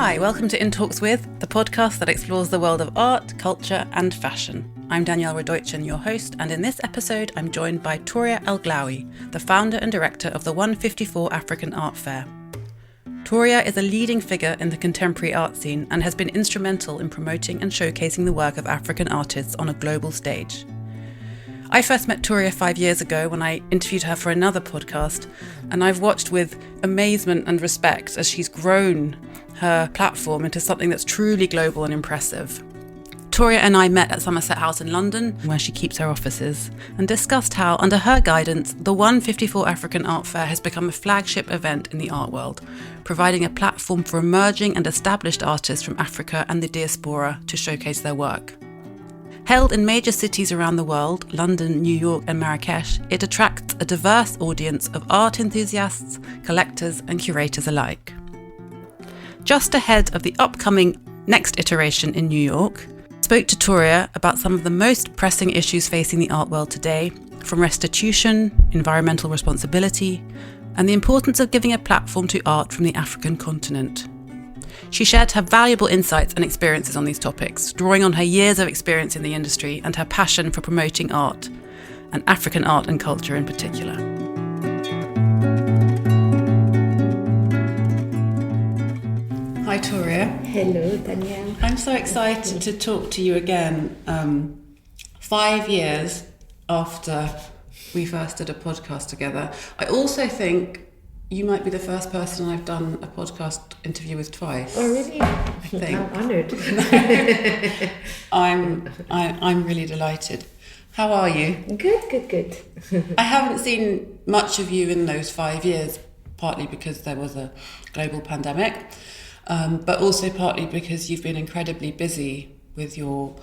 Hi, welcome to In Talks With, the podcast that explores the world of art, culture and fashion. I'm Danielle Radojcin, your host, and in this episode I'm joined by Touria El Glaoui, the founder and director of the 154 African Art Fair. Touria is a leading figure in the contemporary art scene and has been instrumental in promoting and showcasing the work of African artists on a global stage. I first met Touria 5 years ago when I interviewed her for another podcast, and I've watched with amazement and respect as she's grown her platform into something that's truly global and impressive. Touria and I met at Somerset House in London, where she keeps her offices, and discussed how, under her guidance, the 154 African Art Fair has become a flagship event in the art world, providing a platform for emerging and established artists from Africa and the diaspora to showcase their work. Held in major cities around the world, London, New York and Marrakech, it attracts a diverse audience of art enthusiasts, collectors and curators alike. Just ahead of the upcoming next iteration in New York, I spoke to Touria about some of the most pressing issues facing the art world today, from restitution, environmental responsibility, and the importance of giving a platform to art from the African continent. She shared her valuable insights and experiences on these topics, drawing on her years of experience in the industry and her passion for promoting art, and African art and culture in particular. Hi Touria. Hello Danielle. I'm so excited to talk to you again, 5 years after we first did a podcast together. I also think you might be the first person I've done a podcast interview with twice. Oh really? I think. I'm honoured. I'm really delighted. How are you? Good. I haven't seen much of you in those 5 years, partly because there was a global pandemic, but also partly because you've been incredibly busy with your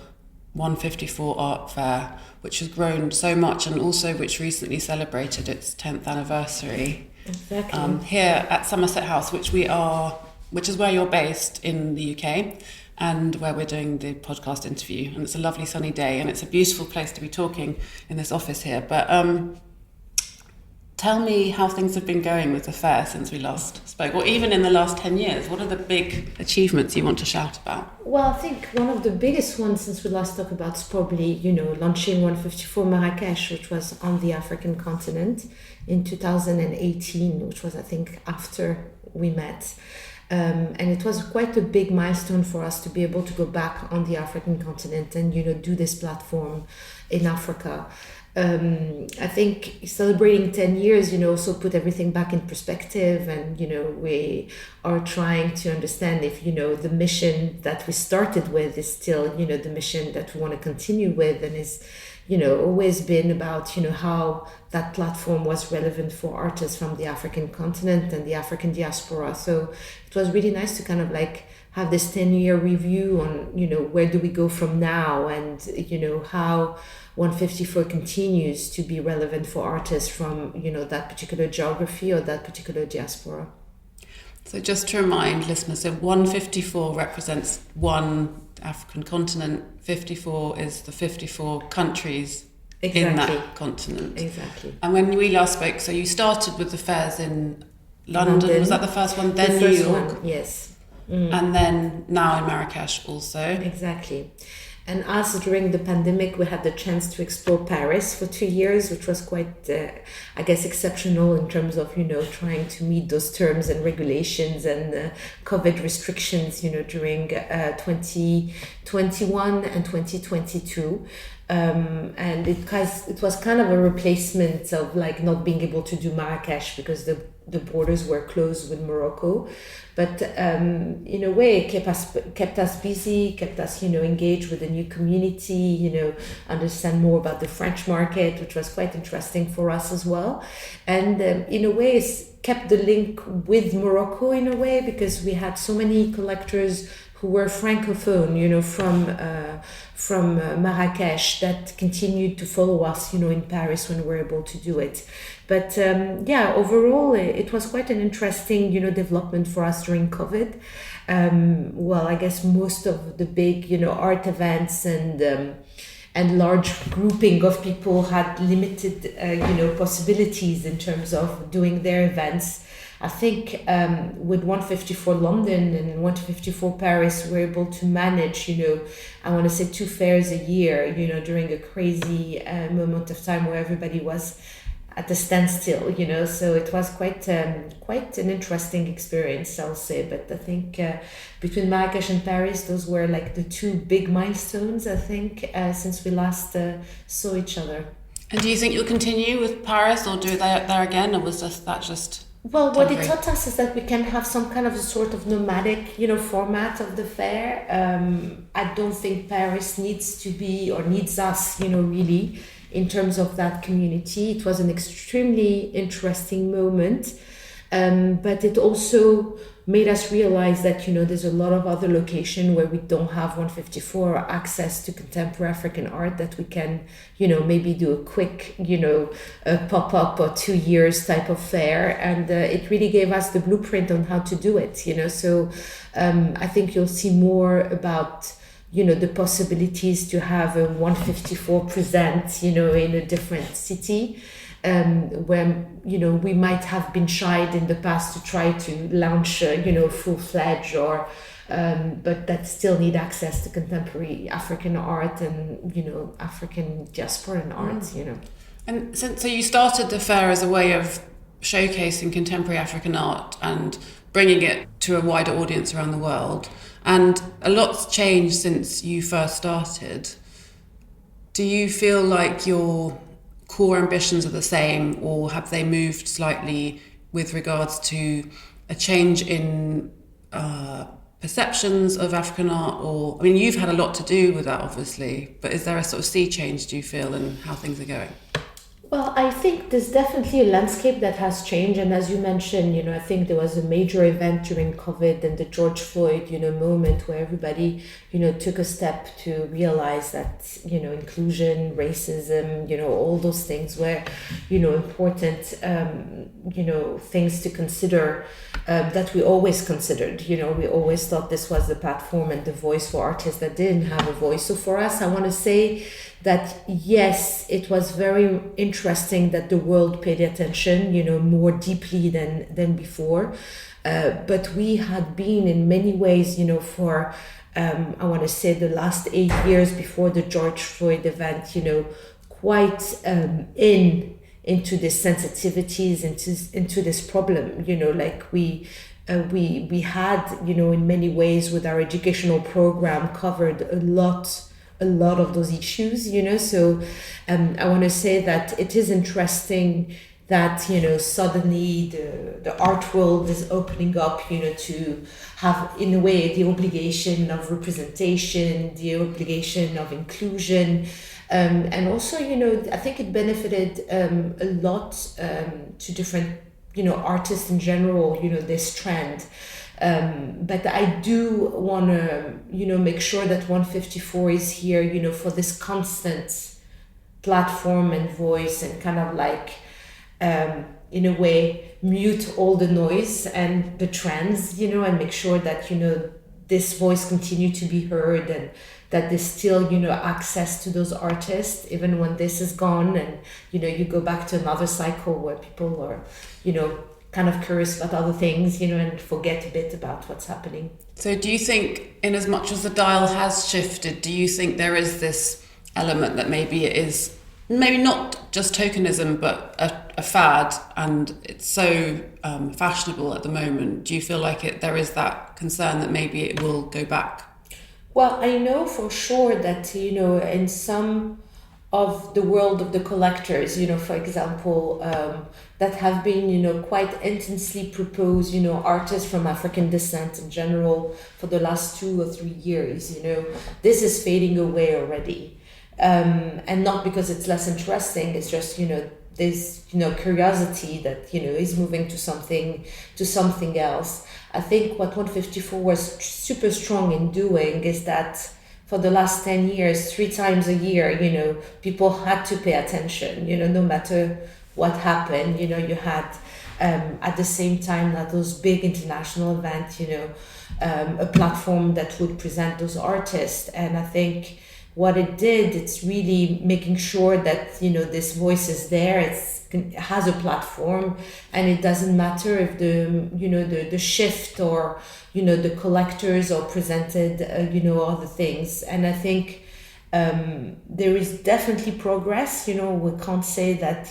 154 Art Fair, which has grown so much and also which recently celebrated its 10th anniversary. Exactly. Here at Somerset House, which is where you're based in the UK, and where we're doing the podcast interview. And it's a lovely sunny day, and it's a beautiful place to be talking in this office here. But tell me how things have been going with the fair since we last spoke, or even in the last 10 years. What are the big achievements you want to shout about? Well, I think one of the biggest ones since we last talked about is probably, launching 154 Marrakech, which was on the African continent in 2018, which was, I think, after we met. And it was quite a big milestone for us to be able to go back on the African continent and, do this platform in Africa. I think celebrating 10 years, also put everything back in perspective, and, we are trying to understand if, the mission that we started with is still, the mission that we want to continue with, and is, always been about, how that platform was relevant for artists from the African continent and the African diaspora. So it was really nice to kind of like have this 10-year review on, where do we go from now, and, how 154 continues to be relevant for artists from, that particular geography or that particular diaspora. So just to remind listeners, so 154 represents one African continent, 54 is the 54 countries in that continent. Exactly. And when we last spoke, so you started with the fairs in London. Was that the first one? Then New York? One, yes. And then now in Marrakech also. Exactly. And us, during the pandemic, we had the chance to explore Paris for 2 years, which was quite, exceptional in terms of, trying to meet those terms and regulations and COVID restrictions, during 2021 and 2022. And it was kind of a replacement of like not being able to do Marrakech because the borders were closed with Morocco, but in a way it kept us busy, kept us engaged with the new community, understand more about the French market, which was quite interesting for us as well, and in a way it's kept the link with Morocco in a way, because we had so many collectors who were francophone, from Marrakech, that continued to follow us, in Paris when we were able to do it. But overall, it was quite an interesting, development for us during COVID. I guess most of the big, art events and large grouping of people had limited, possibilities in terms of doing their events. I think with 154 London and 154 Paris, we're able to manage, I want to say 2 fairs a year, during a crazy moment of time where everybody was at a standstill, so it was quite an interesting experience, I'll say. But I think between Marrakech and Paris, those were like the 2 big milestones, I think, since we last saw each other. And do you think you'll continue with Paris or do that there again, or was that just well, temporary? What it taught us is that we can have some kind of a sort of nomadic, format of the fair. I don't think Paris needs us, really, in terms of that community. It was an extremely interesting moment, but it also made us realize that, there's a lot of other locations where we don't have 154 or access to contemporary African art that we can, maybe do a quick, a pop-up or 2 years type of fair. And it really gave us the blueprint on how to do it, So I think you'll see more about the possibilities to have a 154 present, in a different city, where, we might have been shied in the past to try to launch, full-fledged but that still need access to contemporary African art and, African diaspora art, And so you started the fair as a way of showcasing contemporary African art and bringing it to a wider audience around the world. And a lot's changed since you first started. Do you feel like your core ambitions are the same, or have they moved slightly with regards to a change in perceptions of African art? Or, I mean, you've had a lot to do with that, obviously, but is there a sort of sea change, do you feel, in how things are going? Well, I think there's definitely a landscape that has changed. And as you mentioned, I think there was a major event during COVID and the George Floyd, moment where everybody, took a step to realize that, inclusion, racism, all those things were, important, things to consider that we always considered. We always thought this was the platform and the voice for artists that didn't have a voice. So for us, I want to say that yes, it was very interesting that the world paid attention, more deeply than before. But we had been in many ways, for I want to say the last 8 years before the George Floyd event, quite into these sensitivities, into this problem, like we had, in many ways with our educational program covered a lot of those issues, so I want to say that it is interesting that suddenly the art world is opening up, to have in a way the obligation of representation, the obligation of inclusion, and also I think it benefited a lot to different artists in general, this trend. But I do want to, make sure that 154 is here, for this constant platform and voice and kind of like, in a way, mute all the noise and the trends, and make sure that, this voice continue to be heard and that there's still, access to those artists, even when this is gone and, you go back to another cycle where people are, kind of curious about other things, and forget a bit about what's happening. So do you think, in as much as the dial has shifted, do you think there is this element that maybe it is, maybe not just tokenism, but a fad, and it's so fashionable at the moment? Do you feel like there is that concern that maybe it will go back? Well, I know for sure that, in some of the world of the collectors, for example, that have been, quite intensely proposed, artists from African descent in general for the last 2 or 3 years, this is fading away already. And not because it's less interesting, it's just, there's, curiosity that, is moving to something else. I think what 154 was super strong in doing is that for the last 10 years, 3 times a year, people had to pay attention, no matter what happened, you had at the same time that those big international events, a platform that would present those artists. And I think what it did, it's really making sure that, this voice is there, it has a platform, and it doesn't matter if the shift or, the collectors are presented, other things. And I think there is definitely progress. We can't say that,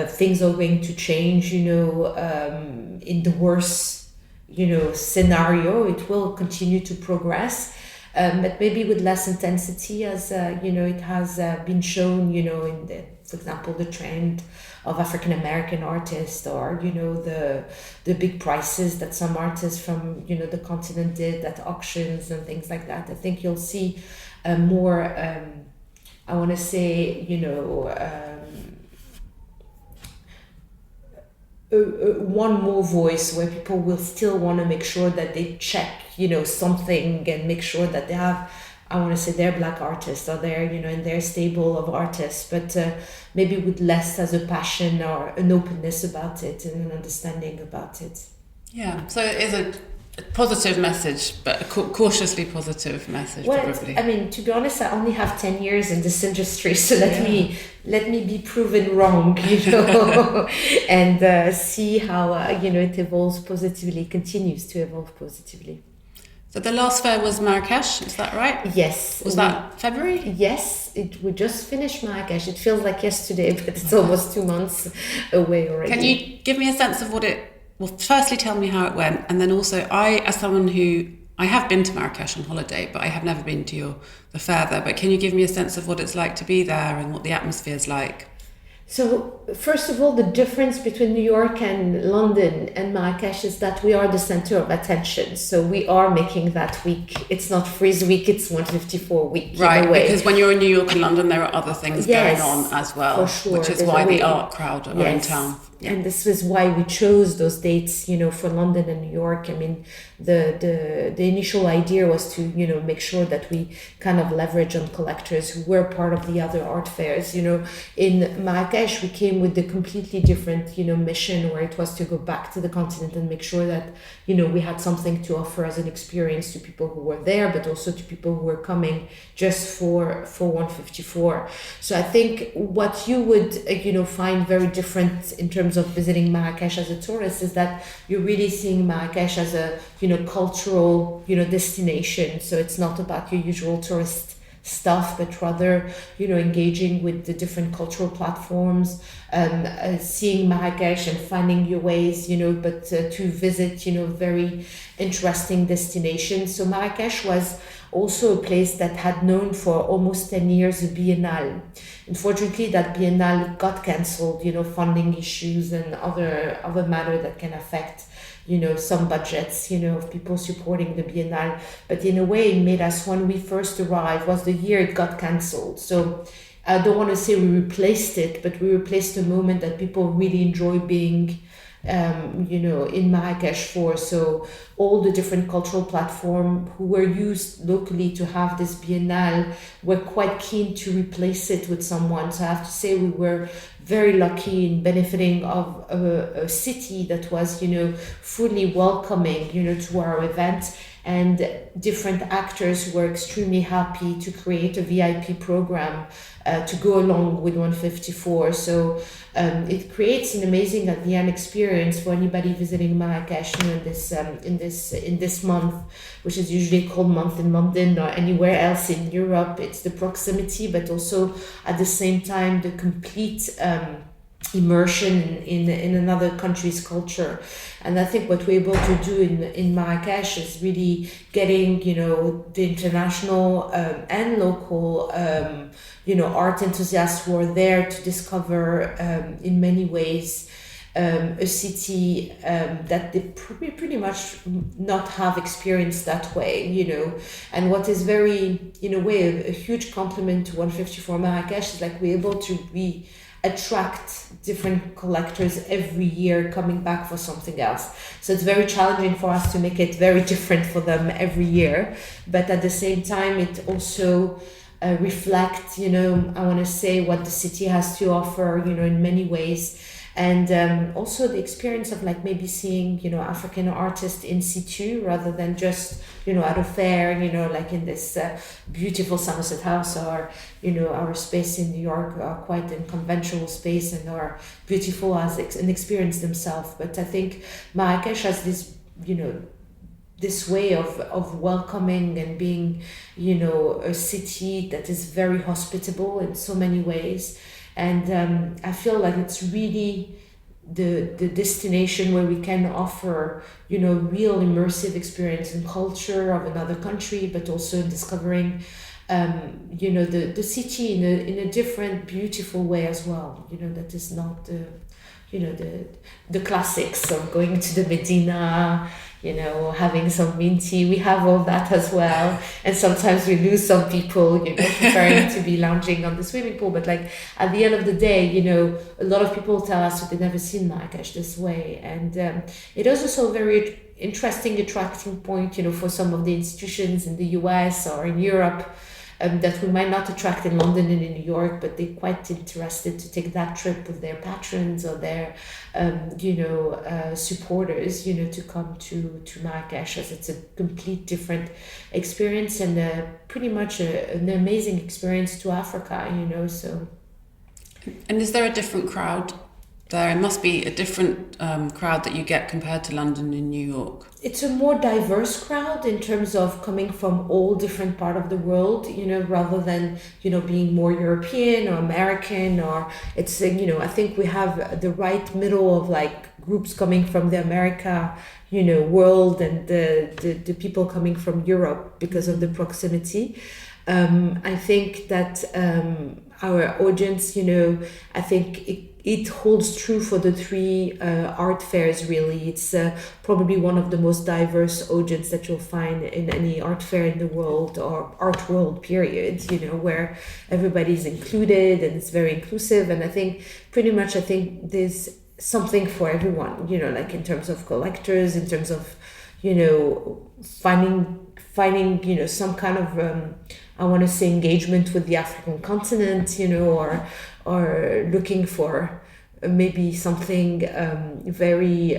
things are going to change, in the worst, scenario. It will continue to progress. But maybe with less intensity, as it has been shown, for example, the trend of African American artists, or the big prices that some artists from the continent did at auctions and things like that. I think you'll see more. I want to say, one more voice where people will still want to make sure that they check, something, and make sure that they have, I want to say, their Black artists are there, in their stable of artists, but maybe with less as a passion or an openness about it and an understanding about it. Yeah, so it is a positive message, but a cautiously positive message, probably. I mean, to be honest, I only have 10 years in this industry, so let me be proven wrong, and see how it evolves positively, continues to evolve positively. So the last fair was Marrakech, is that right? Yes. Was that February? Yes, we just finished Marrakech. It feels like yesterday, but it's almost 2 months away already. Can you give me a sense of well, firstly tell me how it went, and then also as someone who, I have been to Marrakech on holiday, but I have never been to the fair there, but can you give me a sense of what it's like to be there and what the atmosphere is like? So first of all, the difference between New York and London and Marrakech is that we are the center of attention. So we are making that week. It's not Freeze Week, it's 154 week. Right, because when you're in New York and London, there are other things going on as well, for sure. Which is why the art crowd are in town. Yeah. And this is why we chose those dates, for London and New York. I mean, the initial idea was to, make sure that we kind of leverage on collectors who were part of the other art fairs. In Marrakech, we came with the completely different, mission, where it was to go back to the continent and make sure that, we had something to offer as an experience to people who were there, but also to people who were coming just for 154. So I think what you would, find very different in terms of visiting Marrakech as a tourist is that you're really seeing Marrakech as a, cultural, destination. So it's not about your usual tourist stuff, but rather, engaging with the different cultural platforms, seeing Marrakech and finding your ways, but to visit, very interesting destinations. So Marrakech was also a place that had known for almost 10 years a biennale. Unfortunately, that biennale got cancelled, funding issues and other matter that can affect, some budgets, of people supporting the biennale. But in a way, it made us, when we first arrived, was the year it got cancelled. So I don't want to say we replaced it, but we replaced a moment that people really enjoy being in Marrakech for. So all the different cultural platforms who were used locally to have this biennale were quite keen to replace it with someone. So I have to say we were very lucky in benefiting of a city that was, fully welcoming, to our event, and different actors were extremely happy to create a VIP program to go along with 154. So it creates an amazing at the end experience for anybody visiting Marrakech in this month, which is usually called month in London or anywhere else in Europe. It's the proximity, but also at the same time the complete immersion in another country's culture. And I think what we're able to do in Marrakech is really getting, the international and local, art enthusiasts who are there to discover in many ways a city that they pretty much not have experienced that way, And what is very, in a way, a huge compliment to 154 Marrakech is like we're able to attract different collectors every year coming back for something else. So it's very challenging for us to make it very different for them every year. But at the same time, it also reflects, I want to say what the city has to offer, in many ways. And also the experience of like maybe seeing, you know, African artists in situ rather than just, you know, at a fair, you know, like in this beautiful Somerset House, or, you know, our space in New York are quite a conventional space and are beautiful as an experience themselves. But I think Marrakech has this, you know, this way of welcoming and being, you know, a city that is very hospitable in so many ways. And I feel like it's really the destination where we can offer, you know, real immersive experience and culture of another country, but also discovering, you know, the city in a different, beautiful way as well. You know, that is not the, you know, the classics of going to the Medina, you know, having some minty. We have all that as well. And sometimes we lose some people, you know, preferring to be lounging on the swimming pool. But like at the end of the day, you know, a lot of people tell us that they've never seen Marrakech this way. And it is also a very interesting, attracting point, you know, for some of the institutions in the US or in Europe, that we might not attract in London and in New York, but they're quite interested to take that trip with their patrons or their, you know, supporters, you know, to come to Marrakech, as it's a complete different experience and pretty much an amazing experience to Africa, you know, so. And is there a different crowd there? It must be a different crowd that you get compared to London and New York. It's a more diverse crowd in terms of coming from all different parts of the world, you know, rather than, you know, being more European or American, or it's, you know, I think we have the right middle of like groups coming from the America, you know, world, and the people coming from Europe because of the proximity. I think that our audience, you know, I think it holds true for the three art fairs, really. It's probably one of the most diverse audience that you'll find in any art fair in the world, or art world period, you know, where everybody's included and it's very inclusive. And I think pretty much, I think there's something for everyone, you know, like in terms of collectors, in terms of, you know, finding, you know, some kind of, I want to say, engagement with the African continent, you know, or looking for maybe something very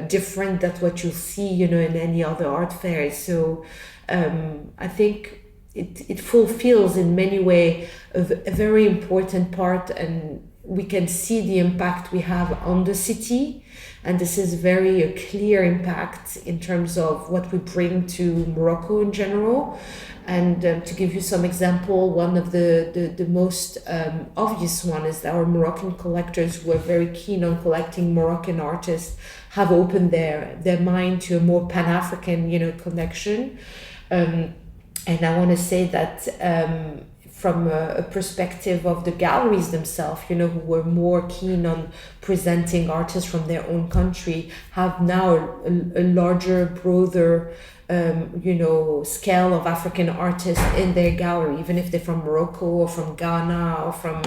different than what you'll see, you know, in any other art fair. So I think it fulfills in many ways a very important part, and we can see the impact we have on the city. And this is very a clear impact in terms of what we bring to Morocco in general. And to give you some example, one of the most obvious one is that our Moroccan collectors who are very keen on collecting Moroccan artists have opened their mind to a more Pan-African, you know, connection. And I want to say that from a perspective of the galleries themselves, you know, who were more keen on presenting artists from their own country, have now a larger, broader, you know, scale of African artists in their gallery, even if they're from Morocco or from Ghana or from,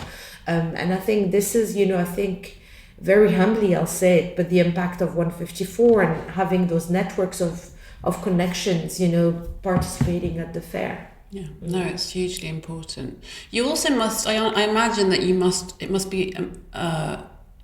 and I think this is, you know, I think very humbly I'll say it, but the impact of 154 and having those networks of connections, you know, participating at the fair. Yeah, no, it's hugely important. You also must, I imagine that it must be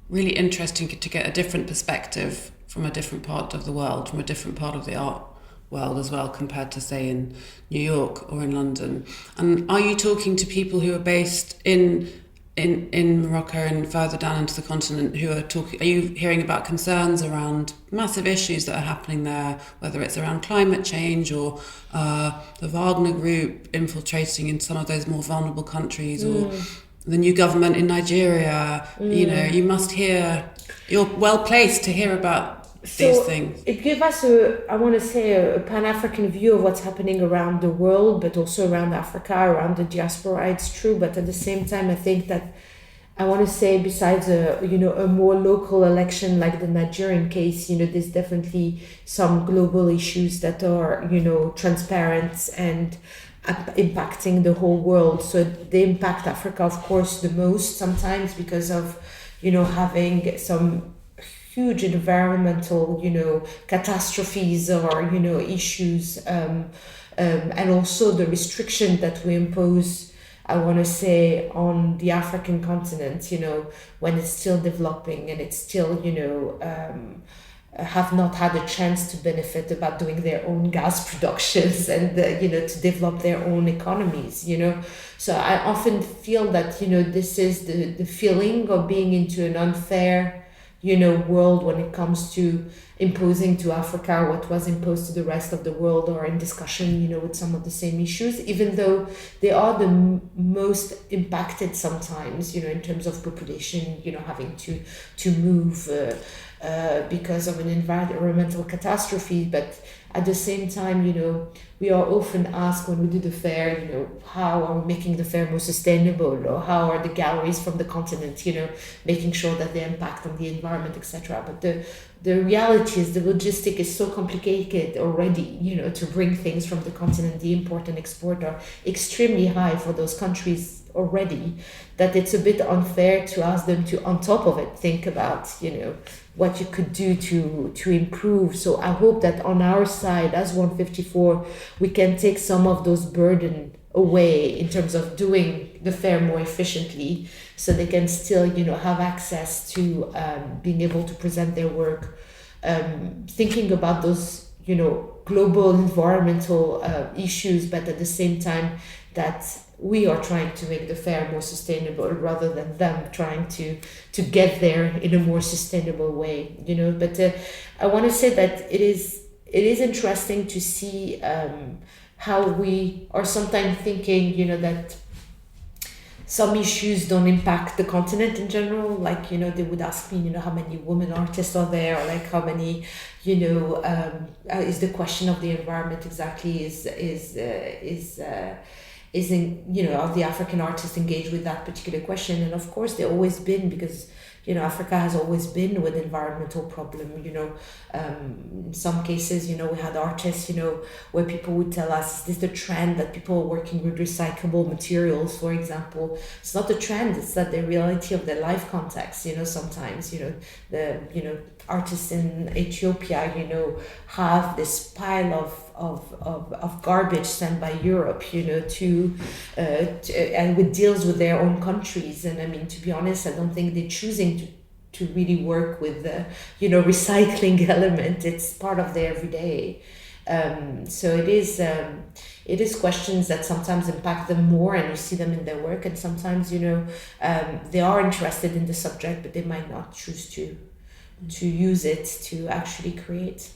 really interesting to get a different perspective from a different part of the world, from a different part of the art world as well, compared to, say, in New York or in London. And are you talking to people who are based in Morocco and further down into the continent who are you hearing about concerns around massive issues that are happening there, whether it's around climate change or the Wagner group infiltrating in some of those more vulnerable countries, or the new government in Nigeria? You know, you must you're well placed to hear about these things. It gives us a Pan-African view of what's happening around the world, but also around Africa, around the diaspora. It's true, but at the same time, I think that I want to say, besides a more local election like the Nigerian case, you know, there's definitely some global issues that are, you know, transparent and impacting the whole world. So they impact Africa, of course, the most sometimes because of, you know, having some huge environmental, you know, catastrophes or, you know, issues, and also the restriction that we impose I want to say, on the African continent, when it's still developing and it's still, have not had a chance to benefit about doing their own gas productions and to develop their own economies. So I often feel that this is the feeling of being into an unfair world when it comes to imposing to Africa what was imposed to the rest of the world, or in discussion with some of the same issues, even though they are the most impacted sometimes in terms of population having to move because of an environmental catastrophe. But at the same time, we are often asked when we do the fair, how are we making the fair more sustainable, or how are the galleries from the continent, making sure that they impact on the environment, etc. But the reality is the logistic is so complicated already, to bring things from the continent. The import and export are extremely high for those countries already, that it's a bit unfair to ask them to, on top of it, think about, what you could do to improve. So I hope that on our side, as 154, we can take some of those burden away in terms of doing the fair more efficiently, so they can still, have access to being able to present their work, thinking about those, global environmental issues, but at the same time that we are trying to make the fair more sustainable rather than them trying to get there in a more sustainable way, But I want to say that it is interesting to see how we are sometimes thinking, that some issues don't impact the continent in general. Like, they would ask me, how many women artists are there, or like how many, is the question of the environment exactly are the African artists engaged with that particular question? And of course, they've always been, because Africa has always been with environmental problem. In some cases, we had artists, where people would tell us, is this the trend that people are working with recyclable materials, for example? It's not a trend, it's that the reality of their life context. Sometimes, the artists in Ethiopia, have this pile of garbage sent by Europe, and with deals with their own countries. And I mean, to be honest, I don't think they're choosing to really work with the, recycling element. It's part of their everyday. So it is questions that sometimes impact them more, and you see them in their work. And sometimes, they are interested in the subject, but they might not choose to use it to actually create.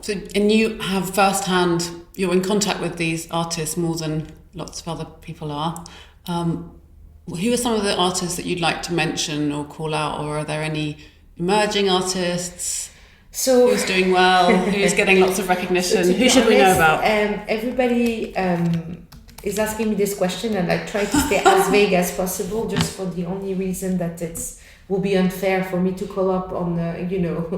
So, and you have firsthand, you're in contact with these artists more than lots of other people are. Who are some of the artists that you'd like to mention or call out, or are there any emerging artists? So who's doing well? Who's getting lots of recognition? So who should we know about? Everybody is asking me this question, and I try to stay as vague as possible, just for the only reason that will be unfair for me to call up on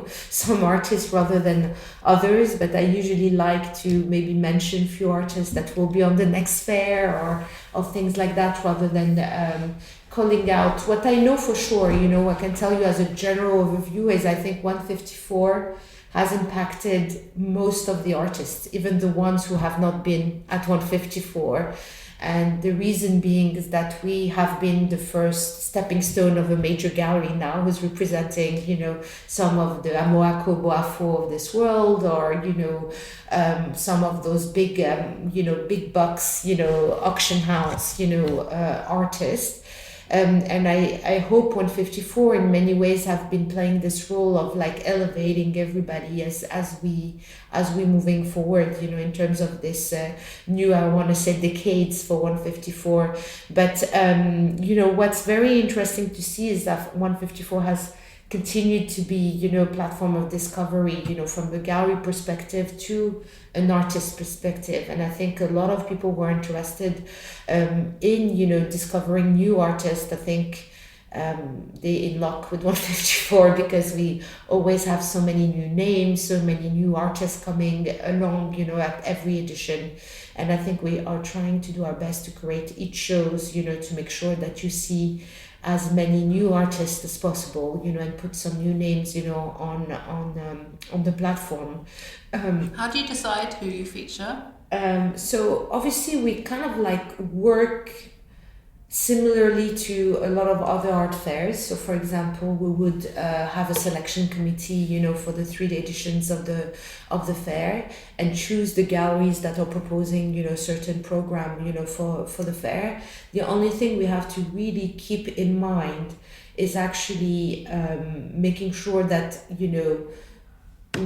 some artists rather than others. But I usually like to maybe mention a few artists that will be on the next fair or things like that, rather than calling out. What I know for sure, I can tell you as a general overview, is I think 154 has impacted most of the artists, even the ones who have not been at 154. And the reason being is that we have been the first stepping stone of a major gallery now, who's representing, some of the Amoako Boafo of this world, or, some of those big, big bucks, auction house, artists. And I hope 154 in many ways have been playing this role of like elevating everybody as we moving forward, in terms of this new, I want to say, decades for 154. But what's very interesting to see is that 154 has continued to be, a platform of discovery, from the gallery perspective to an artist perspective. And I think a lot of people were interested in, discovering new artists. I think they in luck with 154, because we always have so many new names, so many new artists coming along, at every edition. And I think we are trying to do our best to create each shows, to make sure that you see as many new artists as possible, and put some new names, on the platform. How do you decide who you feature? So obviously we kind of like work similarly to a lot of other art fairs. So for example, we would have a selection committee, for the 3 editions of the fair, and choose the galleries that are proposing, a certain program, for the fair. The only thing we have to really keep in mind is actually making sure that,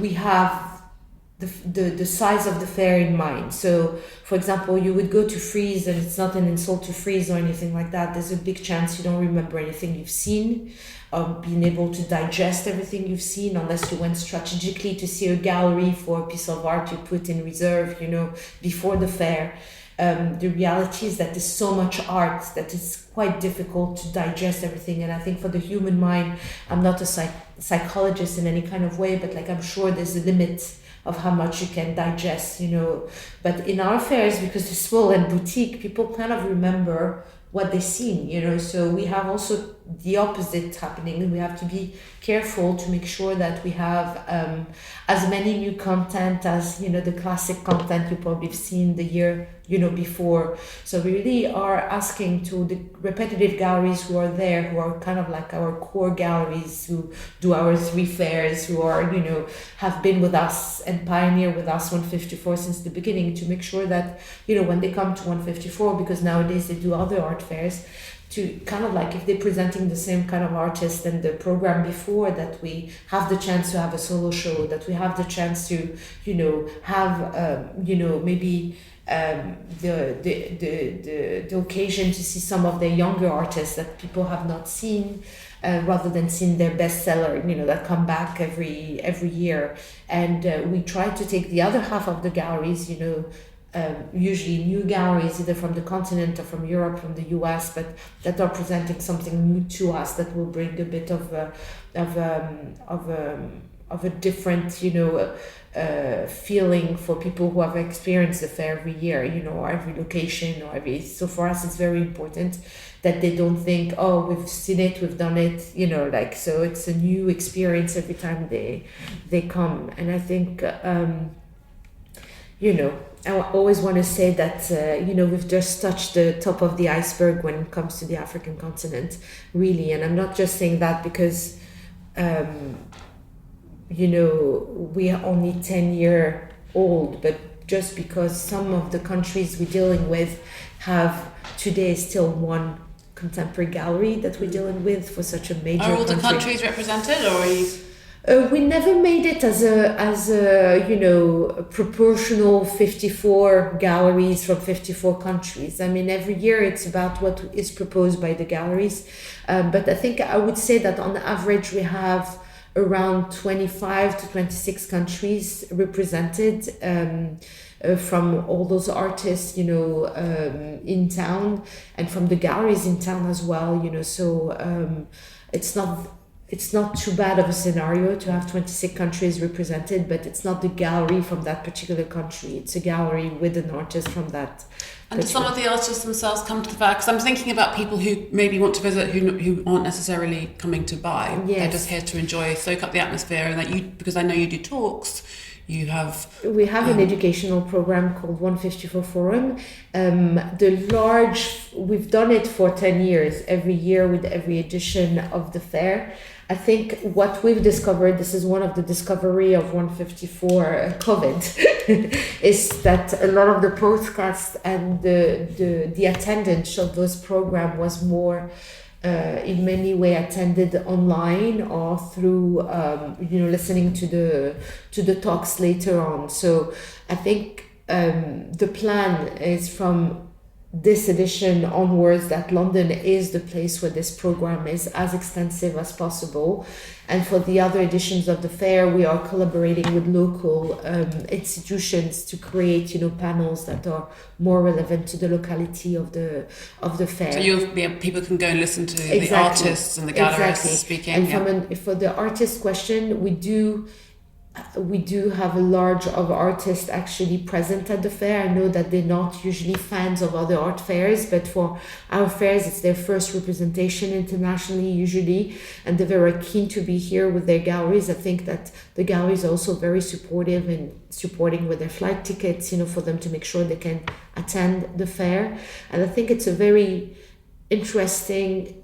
we have the size of the fair in mind. So for example, you would go to Frieze, and it's not an insult to Frieze or anything like that. There's a big chance you don't remember anything you've seen, being able to digest everything you've seen, unless you went strategically to see a gallery for a piece of art you put in reserve, before the fair. The reality is that there's so much art that it's quite difficult to digest everything. And I think for the human mind, I'm not a psychologist in any kind of way, but I'm sure there's a limit of how much you can digest, But in our fairs, because they're small and boutique, people kind of remember what they've seen, So we have also the opposite happening. We have to be careful to make sure that we have as many new content as, the classic content you probably have seen the year, before. So we really are asking to the repetitive galleries who are there, who are kind of like our core galleries, who do our 3 fairs, who are, have been with us and pioneer with us 154 since the beginning, to make sure that, when they come to 154, because nowadays they do other art fairs, to kind of like, if they're presenting the same kind of artist than the program before, that we have the chance to have a solo show, that we have the chance to, have, maybe the occasion to see some of the younger artists that people have not seen, rather than seeing their bestseller, that come back every year. And we try to take the other half of the galleries, usually new galleries, either from the continent or from Europe, from the US, but that are presenting something new to us, that will bring a bit of a different, feeling for people who have experienced the fair every year, or every location, or every. So for us, it's very important that they don't think, oh, we've seen it, we've done it, so it's a new experience every time they come. And I think, I always want to say that, we've just touched the top of the iceberg when it comes to the African continent, really. And I'm not just saying that because, we are only 10-year old, but just because some of the countries we're dealing with have today still one contemporary gallery that we're dealing with for such a major country. Are all the countries represented, or are you... We never made it as a proportional 54 galleries from 54 countries. I mean, every year it's about what is proposed by the galleries. But I think I would say that on average we have around 25 to 26 countries represented, from all those artists, in town, and from the galleries in town as well, so it's not too bad of a scenario to have 26 countries represented, but it's not the gallery from that particular country. It's a gallery with an artist from that. And do some of the artists themselves come to the fair? Because I'm thinking about people who maybe want to visit who aren't necessarily coming to buy. Yes. They're just here to enjoy, soak up the atmosphere, and that because I know you do talks. We have an educational program called 154 Forum. We've done it for 10 years, every year with every edition of the fair. I think what we've discovered, this is one of the discovery of 154 COVID, is that a lot of the podcasts and the attendance of those programs was more in many way attended online or through listening to the talks later on. So I think the plan is from this edition onwards that London is the place where this program is as extensive as possible. And for the other editions of the fair, we are collaborating with local institutions to create, panels that are more relevant to the locality of the fair. So people can go and listen to the artists and the gallerists speaking. And for the artist question, we do we do have a large of artists actually present at the fair. I know that they're not usually fans of other art fairs, but for our fairs, it's their first representation internationally usually, and they're very keen to be here with their galleries. I think that the galleries are also very supportive in supporting with their flight tickets, for them to make sure they can attend the fair. And I think it's a very interesting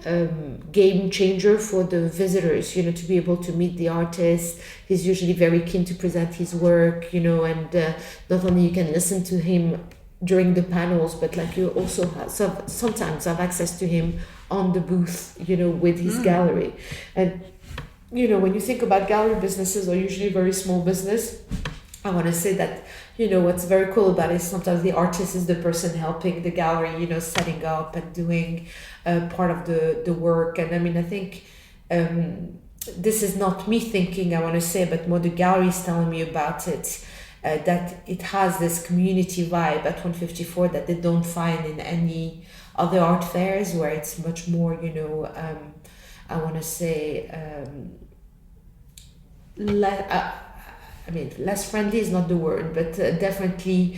game changer for the visitors, to be able to meet the artist. He's usually very keen to present his work, and not only you can listen to him during the panels, but like you also sometimes have access to him on the booth, with his gallery. And when you think about gallery businesses are usually very small business, I want to say that what's very cool about it is sometimes the artist is the person helping the gallery, setting up and doing part of the work. And I mean, I think this is not me thinking, I want to say, but more the gallery is telling me about it, that it has this community vibe at 154 that they don't find in any other art fairs, where it's much more, I want to say, less friendly is not the word, but definitely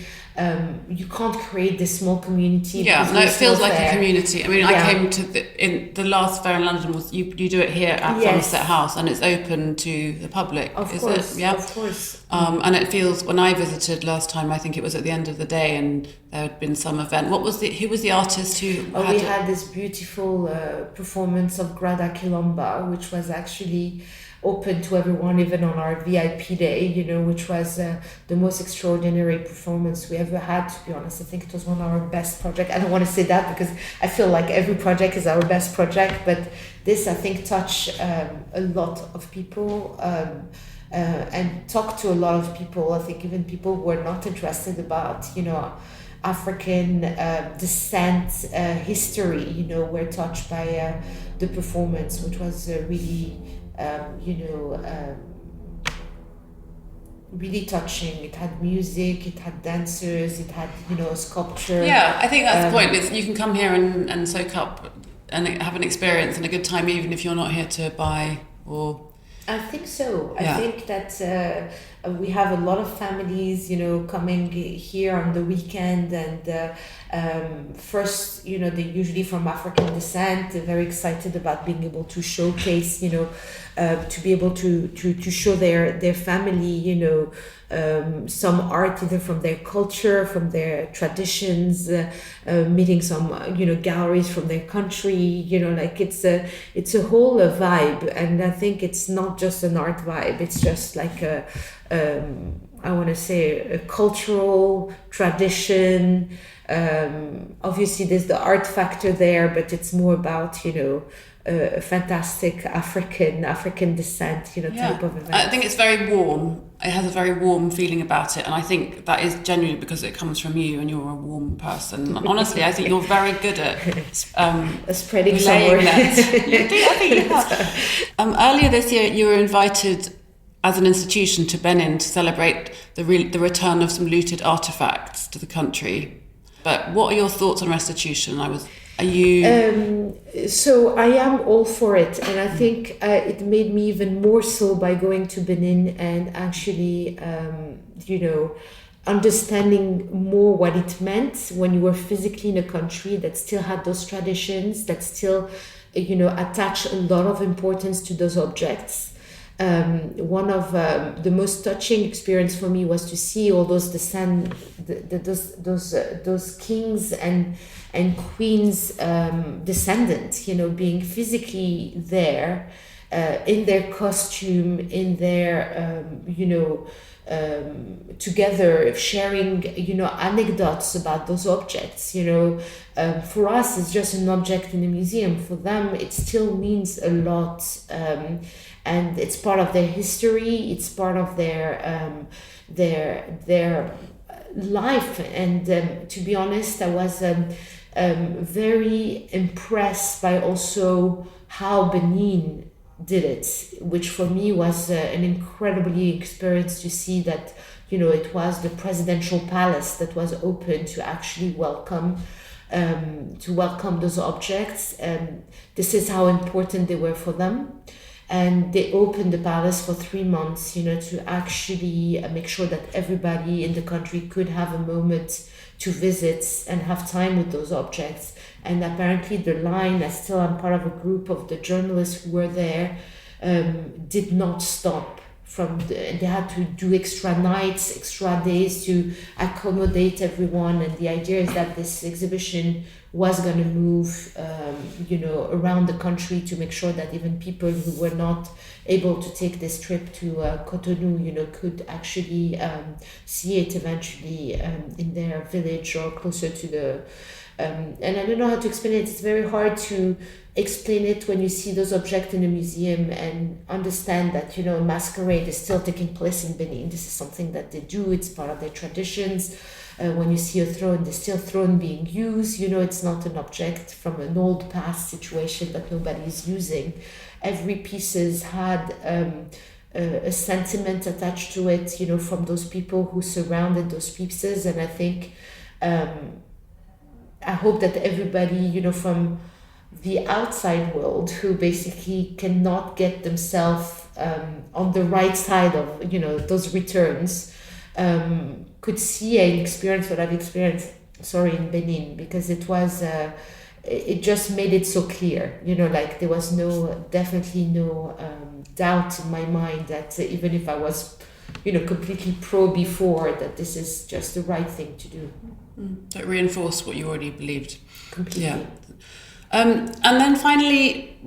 you can't create this small community. Yeah, no, it feels like a community. I mean, Yeah. I came to in the last fair in London was you do it here at Somerset House, and it's open to the public. Of is course, it? Yeah, of course. And it feels, when I visited last time, I think it was at the end of the day, and there had been some event. Who was the artist who? We had this beautiful performance of Grada Quilomba, which was actually open to everyone, even on our VIP day, which was the most extraordinary performance we ever had, to be honest. I think it was one of our best projects. I don't want to say that because I feel like every project is our best project, but this, I think, touched a lot of people and talked to a lot of people. I think even people who were not interested about, African descent, history, were touched by the performance, which was really really touching. It had music, it had dancers, it had sculpture. Yeah, I think that's the point. It's, you can come here and soak up and have an experience and a good time, even if you're not here to buy or. I think so. Yeah. I think that we have a lot of families, coming here on the weekend, and first, they're usually from African descent. They're very excited about being able to showcase, to be able to show their family, some art either from their culture, from their traditions, meeting some, galleries from their country, like it's a whole vibe. And I think it's not just an art vibe, it's just like I want to say a cultural tradition. Obviously there's the art factor there, but it's more about, a fantastic African descent, type of event. I think it's very warm. It has a very warm feeling about it, and I think that is genuinely because it comes from you, and you're a warm person. And honestly, I think you're very good at spreading some word. You do, I think you have. Earlier this year, you were invited as an institution to Benin to celebrate the return of some looted artifacts to the country. But what are your thoughts on restitution? Are you? So I am all for it, and I think it made me even more so by going to Benin and actually, understanding more what it meant when you were physically in a country that still had those traditions, that still, attach a lot of importance to those objects. One of the most touching experience for me was to see all those those kings and queens descendants, being physically there, in their costume, in their together, sharing anecdotes about those objects. For us it's just an object in a museum. For them it still means a lot, and it's part of their history, it's part of their life. And to be honest, I was very impressed by also how Benin did it, which for me was an incredibly experience to see that it was the presidential palace that was open to actually welcome those objects. This is how important they were for them. And they opened the palace for 3 months, to actually make sure that everybody in the country could have a moment to visit and have time with those objects. And apparently the line, I still am part of a group of the journalists who were there, did not stop. They had to do extra nights, extra days to accommodate everyone. And the idea is that this exhibition was going to move, around the country to make sure that even people who were not able to take this trip to Cotonou, could actually see it eventually in their village or closer to the. And I don't know how to explain it. It's very hard to explain it when you see those objects in a museum and understand that, masquerade is still taking place in Benin. This is something that they do. It's part of their traditions. When you see a throne, there's still throne being used. It's not an object from an old past situation that nobody is using. Every pieces had a sentiment attached to it, from those people who surrounded those pieces. And I think, I hope that everybody, from the outside world who basically cannot get themselves on the right side of, those returns, could see and experience what I've experienced, in Benin, because it was, it just made it so clear, there was definitely no doubt in my mind that even if I was, completely pro before, that this is just the right thing to do. So it reinforced what you already believed. Completely. Yeah. And then finally,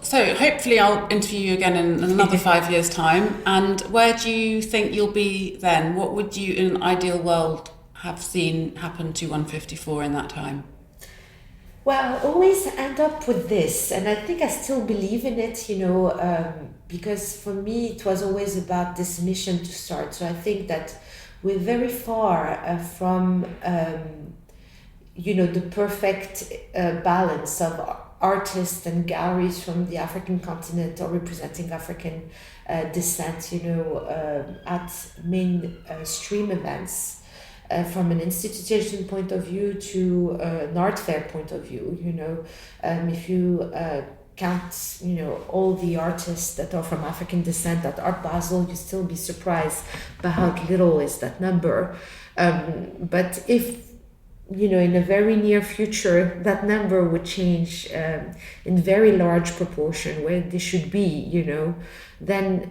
so hopefully I'll interview you again in another 5 years' time. And where do you think you'll be then? What would you, in an ideal world, have seen happen to 154 in that time? Well, I always end up with this, and I think I still believe in it, because for me it was always about this mission to start. So I think that we're very far from the perfect balance of artists and galleries from the African continent or representing African descent, at mainstream events, from an institution point of view to an art fair point of view. If you count, all the artists that are from African descent at Art Basel, you still be surprised by how little is that number. But if in a very near future, that number would change in very large proportion where they should be, then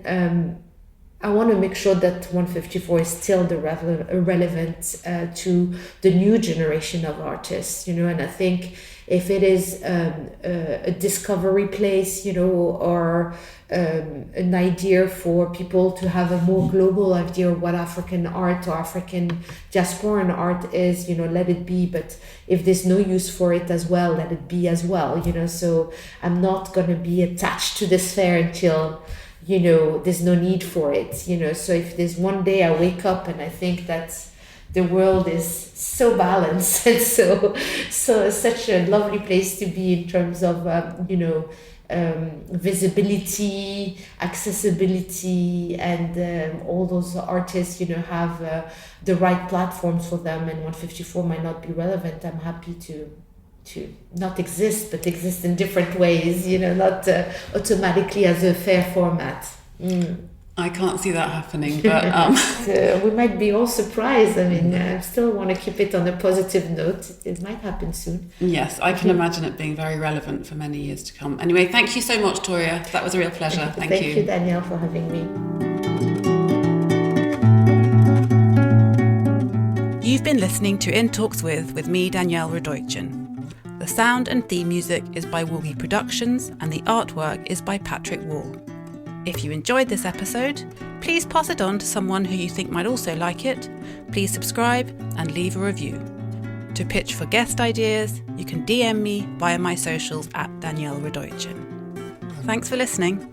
I want to make sure that 154 is still relevant to the new generation of artists, and I think if it is a discovery place, or an idea for people to have a more global idea of what African art or African diasporan art is, let it be. But if there's no use for it as well, let it be as well, so I'm not going to be attached to this fair until there's no need for it, so if there's one day I wake up and I think that the world is so balanced and so such a lovely place to be in terms of visibility, accessibility, and all those artists have the right platforms for them, and 154 might not be relevant, I'm happy to not exist, but exist in different ways, not automatically as a fair format. I can't see that happening, but we might be all surprised. I mean, I still want to keep it on a positive note. It might happen soon. Yes, I can imagine it being very relevant for many years to come. Anyway, thank you so much, Touria. That was a real pleasure. Thank you. Thank you, Danielle, for having me. You've been listening to In Talks with me, Danielle Radojcin. The sound and theme music is by Woogie Productions, and the artwork is by Patrick Wall. If you enjoyed this episode, please pass it on to someone who you think might also like it. Please subscribe and leave a review. To pitch for guest ideas, you can DM me via my socials at Danielle Radojcin. Thanks for listening.